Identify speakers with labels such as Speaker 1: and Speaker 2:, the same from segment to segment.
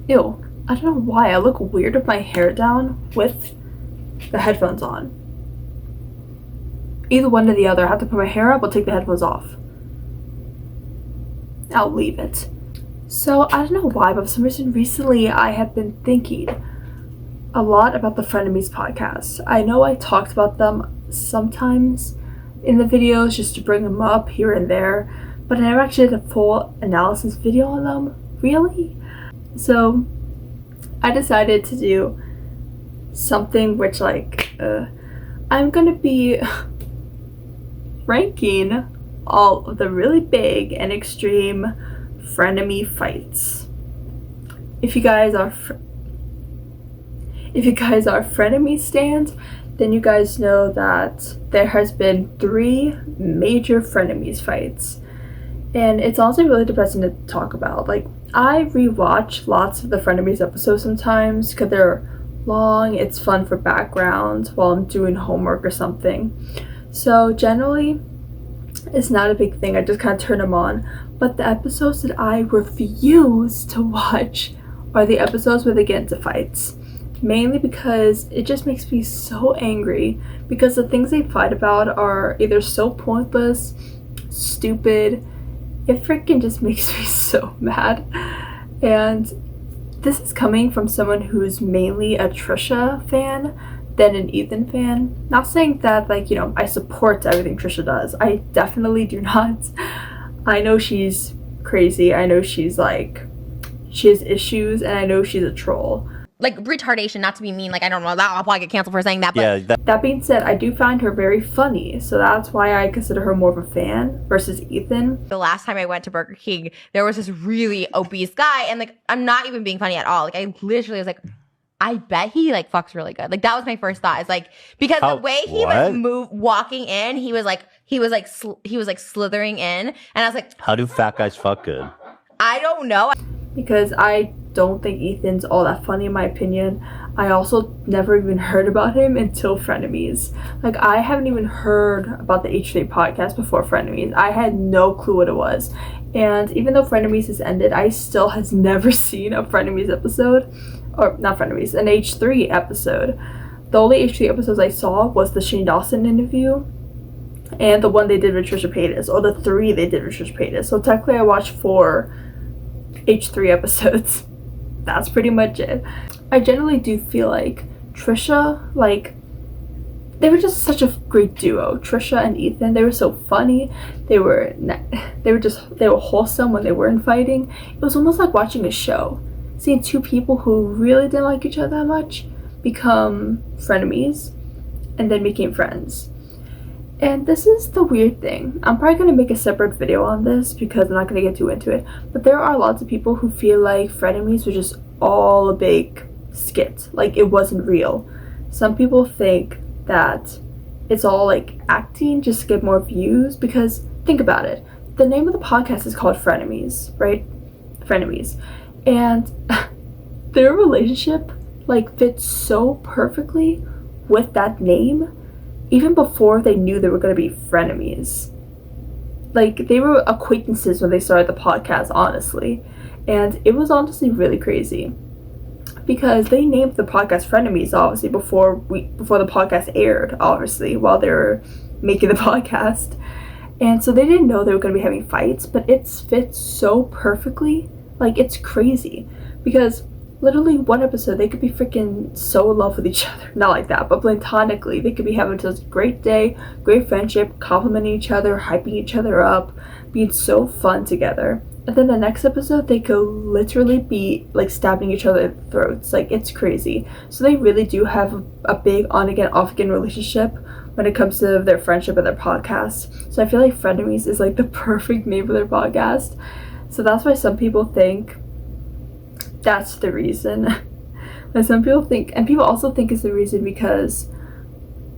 Speaker 1: Ew. I don't know why I look weird with my hair down with the headphones on. Either one or the other. I have to put my hair up or take the headphones off. I'll leave it. So, I don't know why, but for some reason recently I have been thinking a lot about the Frenemies podcast. I know I talked about them sometimes in the videos just to bring them up here and there, but I never actually did a full analysis video on them, really. So, I decided to do something which, I'm gonna be ranking all of the really big and extreme frenemy fights. If you guys are frenemy stands, then you guys know that there has been 3 major frenemies fights, and it's also really depressing to talk about. Like, I rewatch lots of the frenemies episodes sometimes because they're long. It's fun for background while I'm doing homework or something. So generally, it's not a big thing. I just kind of turn them on. But the episodes that I refuse to watch are the episodes where they get into fights. Mainly because it just makes me so angry, because the things they fight about are either so pointless, stupid. It freaking just makes me so mad. And this is coming from someone who's mainly a Trisha fan than an Ethan fan. Not saying that, I support everything Trisha does. I definitely do not. I know she's crazy. I know she has issues, and I know she's a troll.
Speaker 2: Like, retardation, not to be mean, I don't know, I'll probably get canceled for saying that, but...
Speaker 1: Yeah, that being said, I do find her very funny, so that's why I consider her more of a fan versus Ethan.
Speaker 2: The last time I went to Burger King, there was this really obese guy, and, I'm not even being funny at all. I literally was like, I bet he, fucks really good. That was my first thought. It's because the way he was walking in, he was slithering in, and I was like...
Speaker 3: How do fat guys fuck good?
Speaker 2: I don't know.
Speaker 1: Because I don't think Ethan's all that funny, in my opinion. I also never even heard about him until Frenemies. I haven't even heard about the H3 podcast before Frenemies. I had no clue what it was. And even though Frenemies has ended, I still has never seen a Frenemies episode. Or, not Frenemies, an H3 episode. The only H3 episodes I saw was the Shane Dawson interview and the one they did with Trisha Paytas, or the 3 they did with Trisha Paytas. So technically I watched 4 H3 episodes. That's pretty much it. I generally do feel like Trisha, they were just such a great duo. Trisha and Ethan, they were so funny. They were wholesome when they weren't fighting. It was almost like watching a show. Seeing 2 people who really didn't like each other that much become frenemies and then became friends. And this is the weird thing. I'm probably going to make a separate video on this because I'm not going to get too into it. But there are lots of people who feel like Frenemies was just all a big skit. It wasn't real. Some people think that it's all acting just to get more views, because think about it. The name of the podcast is called Frenemies, right? Frenemies. And their relationship fits so perfectly with that name. Even before they knew they were going to be frenemies. They were acquaintances when they started the podcast, honestly. And it was honestly really crazy. Because they named the podcast Frenemies, obviously, before the podcast aired, obviously, while they were making the podcast. And so they didn't know they were going to be having fights, but it fits so perfectly. It's crazy. Because literally one episode, they could be freaking so in love with each other. Not like that, but platonically. They could be having just a great day, great friendship, complimenting each other, hyping each other up, being so fun together. And then the next episode, they could literally be stabbing each other in the throats. It's crazy. So they really do have a big on-again, off-again relationship when it comes to their friendship and their podcast. So I feel like Frenemies is the perfect name for their podcast. So that's why some people think that's the reason. And some people think, and people also think it's the reason because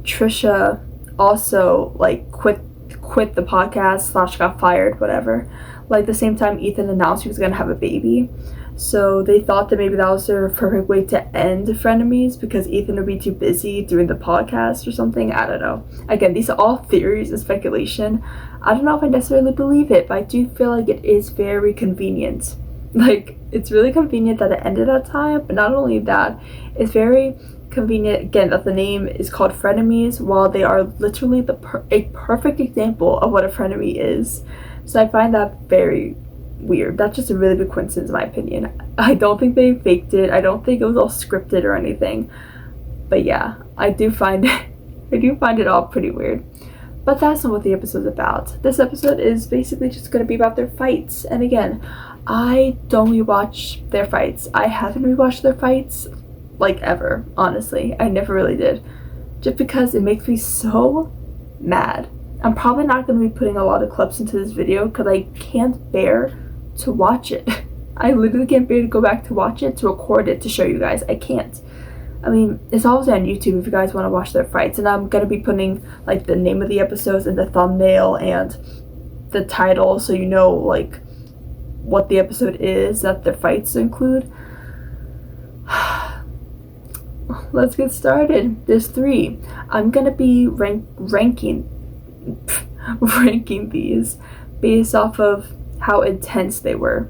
Speaker 1: Trisha also quit the podcast / got fired, whatever. The same time Ethan announced he was gonna have a baby. So they thought that maybe that was their perfect way to end Frenemies, because Ethan would be too busy doing the podcast or something. I don't know. Again, these are all theories and speculation. I don't know if I necessarily believe it, but I do feel like it is very convenient Like, it's really convenient that it ended at time, but not only that, it's very convenient, again, that the name is called Frenemies, while they are literally a perfect example of what a frenemy is. So I find that very weird. That's just a really big coincidence in my opinion. I don't think they faked it. I don't think it was all scripted or anything. But yeah, I do find it all pretty weird. But that's not what the episode's about. This episode is basically just going to be about their fights. And again, I don't rewatch their fights. I haven't rewatched their fights, like, ever, honestly. I never really did. Just because it makes me so mad. I'm probably not going to be putting a lot of clips into this video because I can't bear to watch it. I literally can't bear to go back to watch it, to record it, to show you guys. I can't. I mean, it's always on YouTube if you guys want to watch their fights. And I'm going to be putting, like, the name of the episodes in the thumbnail and the title so you know, like, what the episode is that their fights include. Let's get started. There's 3. I'm going to be ranking these based off of how intense they were.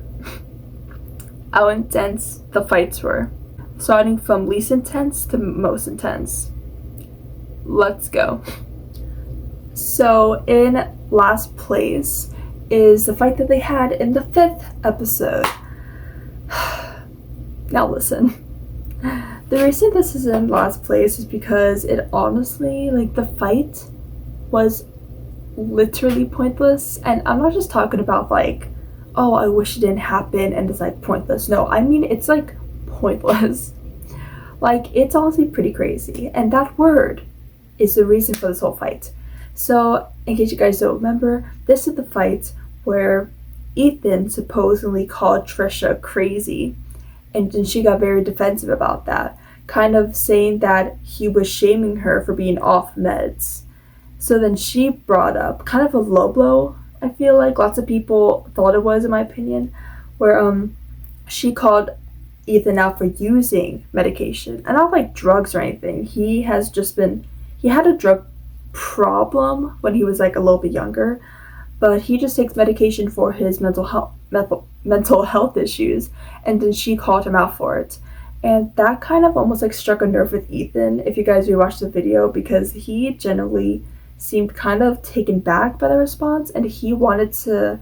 Speaker 1: How intense the fights were. Starting from least intense to most intense. Let's go. So in last place is the fight that they had in the 5th episode. Now listen. The reason this is in last place is because it honestly, like, the fight was literally pointless. And I'm not just talking about, like, oh, I wish it didn't happen and it's, like, pointless. No, I mean, it's, like, pointless. Like, it's honestly pretty crazy. And that word is the reason for this whole fight. So, in case you guys don't remember, this is the fight where Ethan supposedly called Trisha crazy. And then she got very defensive about that, kind of saying that he was shaming her for being off meds. So then she brought up kind of a low blow, I feel like lots of people thought it was, in my opinion, where she called Ethan out for using medication. And not like drugs or anything. He had a drug problem when he was like a little bit younger, but he just takes medication for his mental health issues, and then she called him out for it. And that kind of almost like struck a nerve with Ethan, if you guys rewatch the video, because he generally seemed kind of taken back by the response, and he wanted to,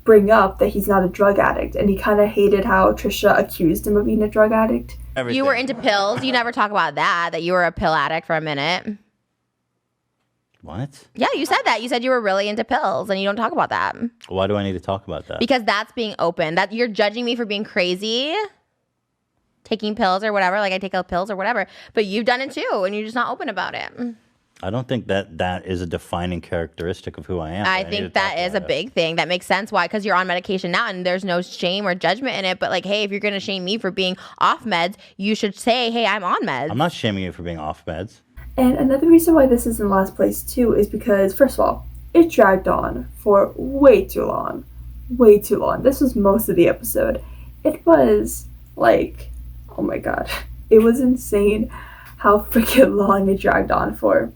Speaker 1: bring up that he's not a drug addict, and he kind of hated how Trisha accused him of being a drug addict.
Speaker 3: Everything.
Speaker 2: You were into pills. You never talk about that you were a pill addict for a minute.
Speaker 3: What?
Speaker 2: Yeah, you said that. You said you were really into pills, and you don't talk about that.
Speaker 3: Why do I need to talk about that?
Speaker 2: Because that's being open. That you're judging me for being crazy, taking pills or whatever. Like, I take pills or whatever. But you've done it too, and you're just not open about it.
Speaker 3: I don't think that is a defining characteristic of who I am.
Speaker 2: I think that is a big thing. That makes sense. Why? Because you're on medication now, and there's no shame or judgment in it. But like, hey, if you're going to shame me for being off meds, you should say, hey, I'm on meds.
Speaker 3: I'm not shaming you for being off meds.
Speaker 1: And another reason why this is in last place too is because, first of all, it dragged on for way too long. Way too long. This was most of the episode. It was like, oh my god. It was insane how freaking long it dragged on for.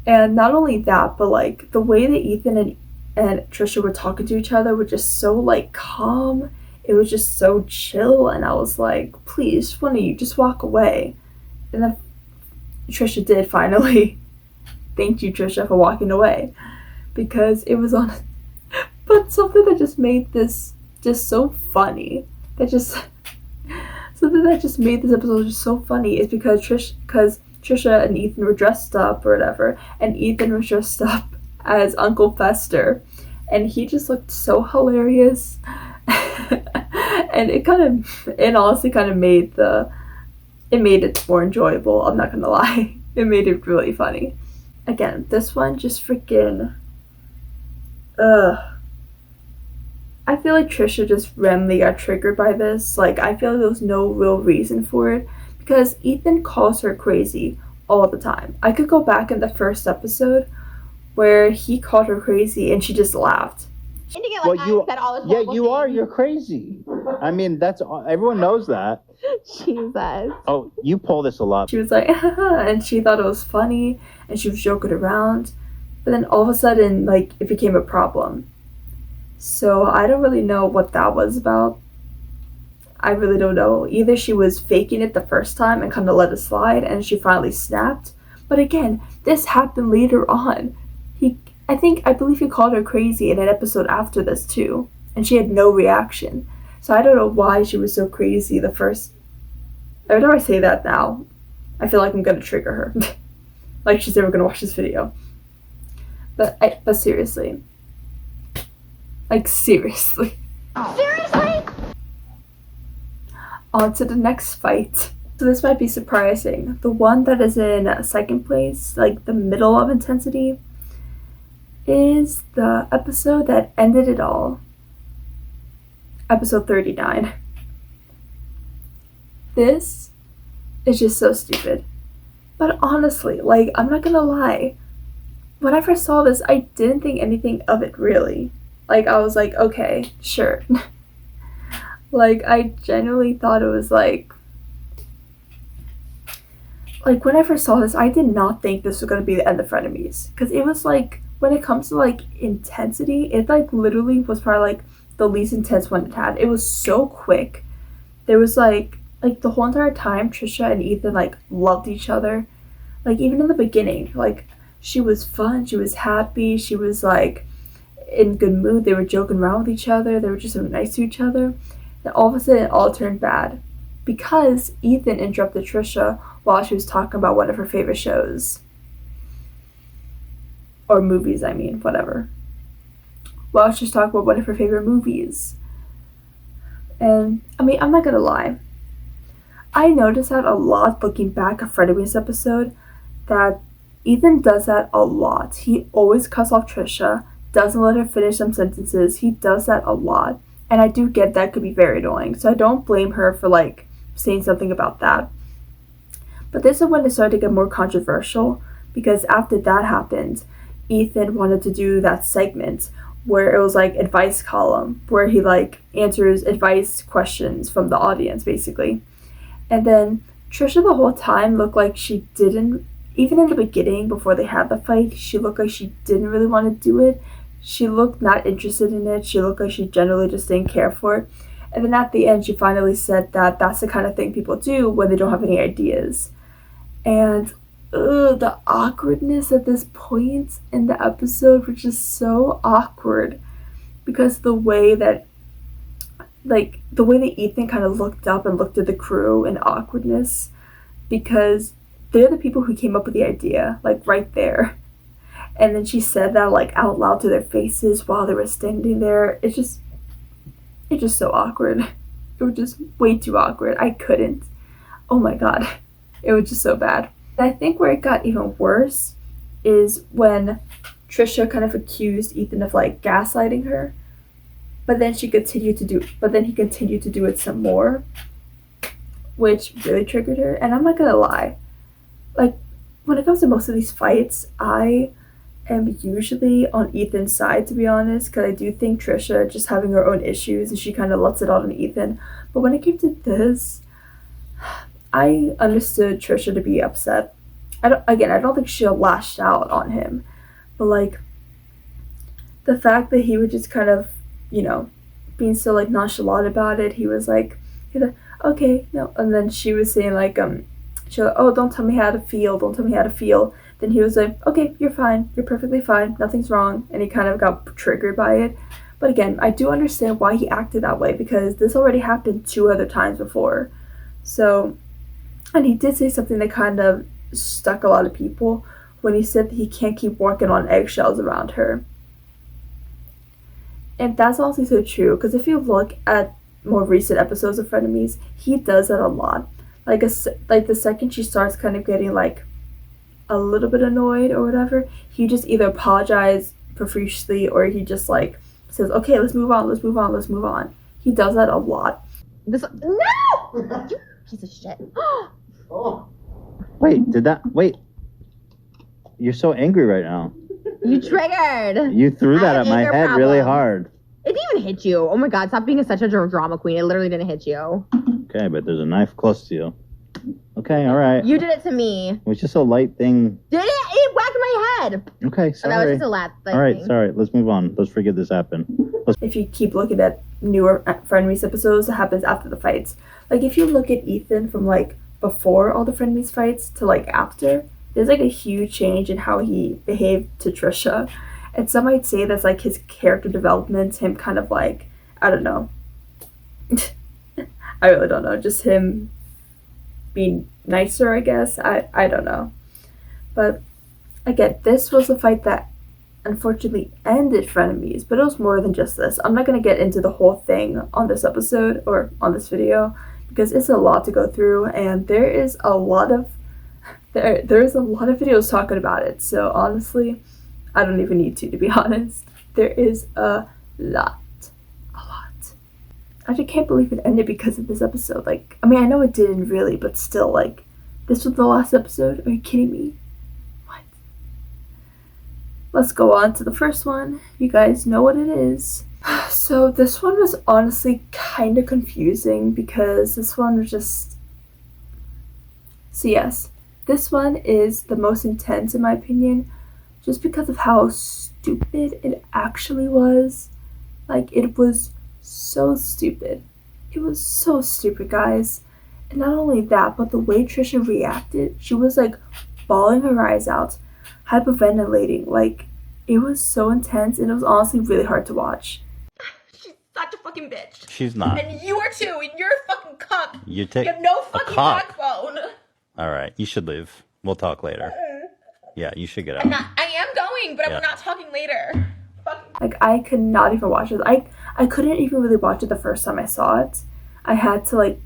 Speaker 1: And not only that, but like the way that Ethan and Trisha were talking to each other were just so like calm. It was just so chill, and I was like, please, one of you just walk away. And then Trisha did finally. Thank you, Trisha, for walking away, because it was on. But something that just made this just so funny, something that just made this episode just so funny is because Trisha and Ethan were dressed up or whatever, and Ethan was dressed up as Uncle Fester, and he just looked so hilarious. And it honestly kind of made it more enjoyable. I'm not gonna lie. It made it really funny. Again, this one just freaking I feel like Trisha just randomly got triggered by this. Like, I feel like there was no real reason for it, because Ethan calls her crazy all the time. I could go back in the first episode where he called her crazy and she just laughed.
Speaker 4: You're crazy. I mean, everyone knows that.
Speaker 1: Jesus.
Speaker 4: Oh, you pull this a lot.
Speaker 1: She was like, and she thought it was funny, and she was joking around. But then all of a sudden, like, it became a problem. So I don't really know what that was about. I really don't know. Either she was faking it the first time and kind of let it slide and she finally snapped. But again, this happened later on. I believe he called her crazy in an episode after this too. And she had no reaction. So I don't know why she was so crazy the first. Every time I say that now, I feel like I'm gonna trigger her. Like she's never gonna watch this video. But seriously. Like seriously.
Speaker 2: Seriously?
Speaker 1: On to the next fight. So this might be surprising. The one that is in second place, like the middle of intensity, is the episode that ended it all. Episode 39. This is just so stupid. But honestly, like, I'm not gonna lie. When I first saw this, I didn't think anything of it really. Like, I was like, okay, sure. Like, I genuinely thought it was like when I first saw this, I did not think this was gonna be the end of Frenemies. Because it was like, when it comes to like intensity, it like literally was probably like the least intense one it had. It was so quick. There was like the whole entire time, Trisha and Ethan like loved each other. Like even in the beginning, like she was fun, she was happy, she was like in good mood. They were joking around with each other. They were just so nice to each other. Then all of a sudden, it all turned bad because Ethan interrupted Trisha while she was talking about one of her favorite shows. Or movies, I mean, whatever. While she was talking about one of her favorite movies. And, I mean, I'm not gonna lie. I noticed that a lot looking back at Frenemies episode, that Ethan does that a lot. He always cuts off Trisha, doesn't let her finish some sentences. He does that a lot. And I do get that could be very annoying. So I don't blame her for, like, saying something about that. But this is when it started to get more controversial, because after that happened, Ethan wanted to do that segment where it was like advice column, where he like answers advice questions from the audience basically. And then Trisha the whole time looked like she didn't, even in the beginning before they had the fight, she looked like she didn't really want to do it. She looked not interested in it. She looked like she generally just didn't care for it. And then at the end she finally said that that's the kind of thing people do when they don't have any ideas. And the awkwardness at this point in the episode was just so awkward, because the way that Ethan kind of looked up and looked at the crew in awkwardness, because they're the people who came up with the idea, like right there. And then she said that like out loud to their faces while they were standing there. It's just so awkward. It was just way too awkward. I couldn't. Oh my god. It was just so bad. I think where it got even worse is when Trisha kind of accused Ethan of like gaslighting her, but then he continued to do it some more, which really triggered her. And I'm not gonna lie, like when it comes to most of these fights, I am usually on Ethan's side, to be honest, because I do think Trisha just having her own issues and she kind of lets it out on Ethan. But when it came to this, I understood Trisha to be upset. I don't think she lashed out on him, but like the fact that he would just kind of, being so like nonchalant about it. He's like, okay, no, and then she was saying like, she was like, oh, don't tell me how to feel. Then he was like, okay, you're fine, you're perfectly fine, nothing's wrong, and he kind of got triggered by it. But again, I do understand why he acted that way, because this already happened 2 other times before. So. And he did say something that kind of stuck a lot of people when he said that he can't keep walking on eggshells around her. And that's also so true, because if you look at more recent episodes of Frenemies, he does that a lot. Like the second she starts kind of getting like a little bit annoyed or whatever, he just either apologizes profusely or he just like says, okay, let's move on. He does that a lot.
Speaker 2: No! You piece of shit.
Speaker 4: Oh. Wait, you're so angry right now.
Speaker 2: You triggered.
Speaker 4: You threw that at my head really hard.
Speaker 2: It didn't even hit you. Oh my god, stop being such a drama queen. It literally didn't hit you.
Speaker 4: Okay, but there's a knife close to you. Okay, all right.
Speaker 2: You did it to me.
Speaker 4: It was just a light thing.
Speaker 2: Did it? It whacked my my head.
Speaker 4: Okay,
Speaker 2: Oh, that was
Speaker 4: sorry.
Speaker 2: just a lap.
Speaker 4: All right, sorry. Let's move on. Let's forget this happened.
Speaker 1: If you keep looking at newer Frenemies episodes, it happens after the fights. Like, if you look at Ethan from, like, before all the Frenemies fights to, like, after, there's, like, a huge change in how he behaved to Trisha. And some might say that's, like, his character development, him kind of, like, I don't know. I really don't know. Just him being nicer, I guess. I don't know. But, again, this was a fight that unfortunately ended Frenemies, but it was more than just this. I'm not going to get into the whole thing on this episode or on this video because it's a lot to go through, and there is a lot of videos talking about it. So honestly, I don't even need to be honest. There is a lot. I just can't believe it ended because of this episode. Like, I mean, I know it didn't really, but still, like, this was the last episode? Are you kidding me? Let's go on to the first one. You guys know what it is. So this one was honestly kind of confusing because this one was just... So yes, this one is the most intense in my opinion just because of how stupid it actually was. Like, it was so stupid. It was so stupid, guys. And not only that, but the way Trisha reacted, she was like bawling her eyes out, hyperventilating. Like, it was so intense, and it was honestly really hard to watch.
Speaker 2: She's such a fucking bitch.
Speaker 3: She's not.
Speaker 2: And you are too, and you're a fucking cuck.
Speaker 3: You
Speaker 2: have no fucking backbone.
Speaker 3: All right, you should leave. We'll talk later. Yeah, you should get out.
Speaker 2: I am going, but we're not talking later.
Speaker 1: Like, I could not even watch it. I couldn't even really watch it the first time I saw it. I had to, like,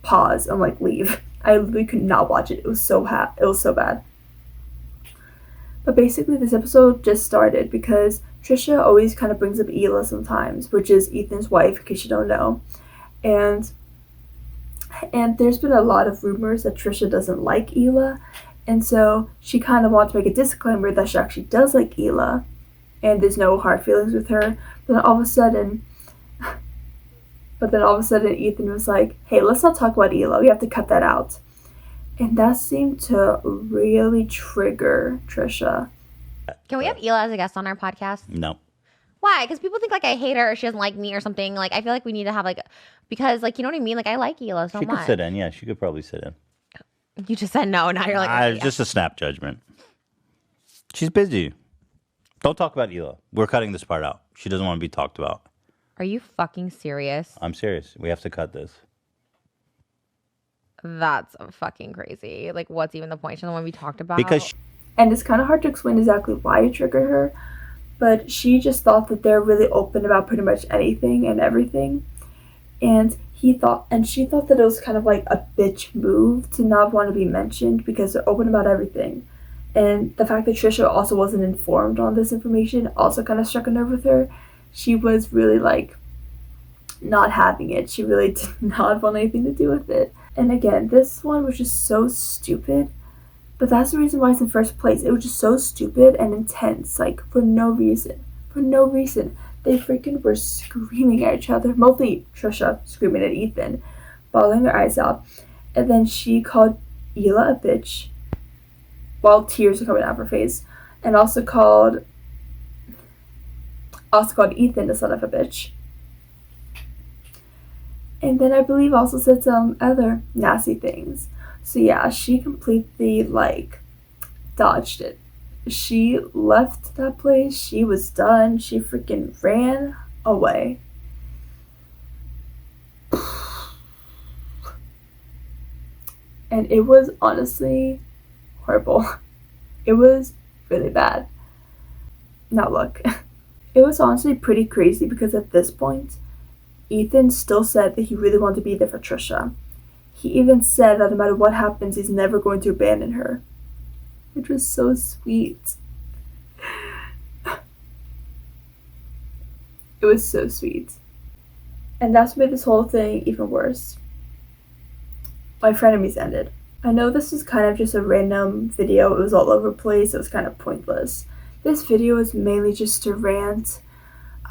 Speaker 1: pause and, like, leave. I literally could not watch it. It was so bad. But basically, this episode just started because Trisha always kind of brings up Hila sometimes, which is Ethan's wife, in case you don't know. And there's been a lot of rumors that Trisha doesn't like Hila, and so she kind of wants to make a disclaimer that she actually does like Hila, and there's no hard feelings with her. But then all of a sudden, Ethan was like, "Hey, let's not talk about Hila. We have to cut that out." And that seemed to really trigger Trisha.
Speaker 2: Can we have Hila as a guest on our podcast?
Speaker 3: No.
Speaker 2: Why? Because people think, like, I hate her or she doesn't like me or something. Like, I feel like we need to have, like, because, like, you know what I mean? Like, I like Hila so much.
Speaker 3: She could sit in. Yeah, she could probably sit in.
Speaker 2: You just said no. Now you're like, okay, yeah.
Speaker 3: Just a snap judgment. She's busy. Don't talk about Hila. We're cutting this part out. She doesn't want to be talked about.
Speaker 2: Are you fucking serious?
Speaker 3: I'm serious. We have to cut this.
Speaker 2: That's fucking crazy. Like, what's even the point? She doesn't want to be talked about.
Speaker 1: And it's kind of hard to explain exactly why it triggered her, but she just thought that they're really open about pretty much anything and everything. And she thought that it was kind of like a bitch move to not want to be mentioned because they're open about everything. And the fact that Trisha also wasn't informed on this information also kind of struck a nerve with her. She was really, like, not having it. She really did not want anything to do with it. And again, this one was just so stupid. But that's the reason why it's in first place. It was just so stupid and intense, like, for no reason. For no reason. They freaking were screaming at each other. Mostly Trisha screaming at Ethan, bawling her eyes out. And then she called Hila a bitch while tears were coming out of her face. And also called Ethan the son of a bitch. And then I believe also said some other nasty things. So yeah, she completely, like, dodged it. She left that place. She was done. She freaking ran away. And it was honestly horrible. It was really bad. Now look, it was honestly pretty crazy because at this point, Ethan still said that he really wanted to be there for Trisha. He even said that no matter what happens, he's never going to abandon her. Which was so sweet. It was so sweet. And that's what made this whole thing even worse. My Frenemies ended. I know this was kind of just a random video. It was all over the place. It was kind of pointless. This video is mainly just a rant.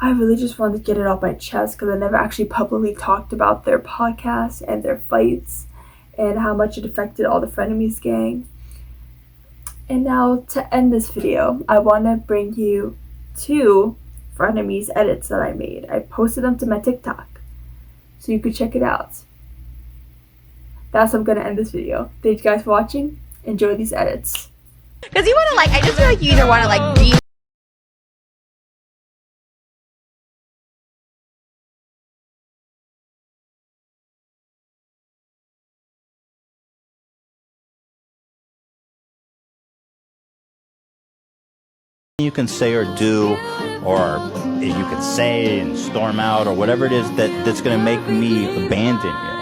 Speaker 1: I really just wanted to get it off my chest because I never actually publicly talked about their podcast and their fights and how much it affected all the Frenemies gang. And now to end this video, I want to bring you 2 Frenemies edits that I made. I posted them to my TikTok, so you could check it out. That's how I'm gonna end this video. Thank you guys for watching. Enjoy these edits.
Speaker 2: Because you want to like, I just feel like you either want to like be
Speaker 3: You can say or do, or you can say and storm out, or whatever it is that's going to make me abandon you.